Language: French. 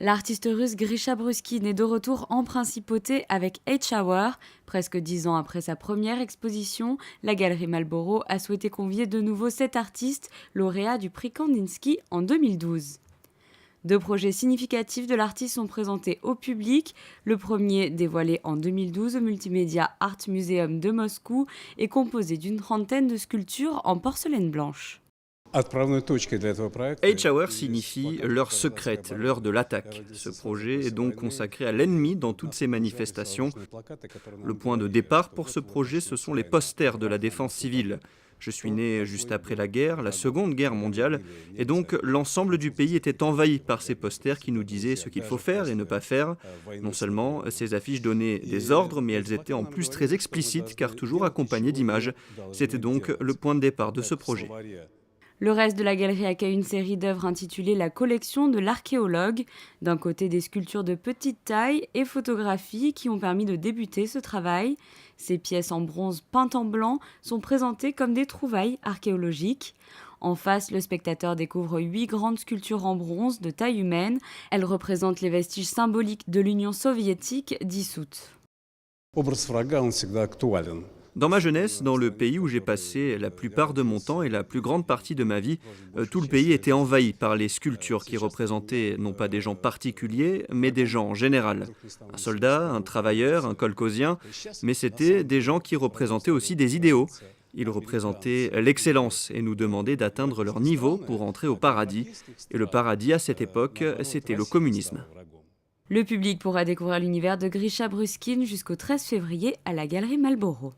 L'artiste russe Grisha Bruskin est de retour en principauté avec 8 Hour. Presque 10 ans après sa première exposition, la galerie Malboro a souhaité convier de nouveau cet artiste, lauréat du prix Kandinsky en 2012. Deux projets significatifs de l'artiste sont présentés au public. Le premier, dévoilé en 2012 au Multimedia Art Museum de Moscou, est composé d'une trentaine de sculptures en porcelaine blanche. H-Hour signifie l'heure secrète, l'heure de l'attaque. Ce projet est donc consacré à l'ennemi dans toutes ses manifestations. Le point de départ pour ce projet, ce sont les posters de la défense civile. Je suis né juste après la guerre, la Seconde Guerre mondiale, et donc l'ensemble du pays était envahi par ces posters qui nous disaient ce qu'il faut faire et ne pas faire. Non seulement ces affiches donnaient des ordres, mais elles étaient en plus très explicites car toujours accompagnées d'images. C'était donc le point de départ de ce projet. Le reste de la galerie accueille une série d'œuvres intitulée La collection de l'archéologue. D'un côté, des sculptures de petite taille et photographies qui ont permis de débuter ce travail. Ces pièces en bronze peintes en blanc sont présentées comme des trouvailles archéologiques. En face, le spectateur découvre 8 grandes sculptures en bronze de taille humaine. Elles représentent les vestiges symboliques de l'Union soviétique dissoute. Dans ma jeunesse, dans le pays où j'ai passé la plupart de mon temps et la plus grande partie de ma vie, tout le pays était envahi par les sculptures qui représentaient non pas des gens particuliers, mais des gens en général. Un soldat, un travailleur, un kolkhozien, mais c'était des gens qui représentaient aussi des idéaux. Ils représentaient l'excellence et nous demandaient d'atteindre leur niveau pour entrer au paradis. Et le paradis à cette époque, c'était le communisme. Le public pourra découvrir l'univers de Grisha Bruskin jusqu'au 13 février à la galerie Malboro.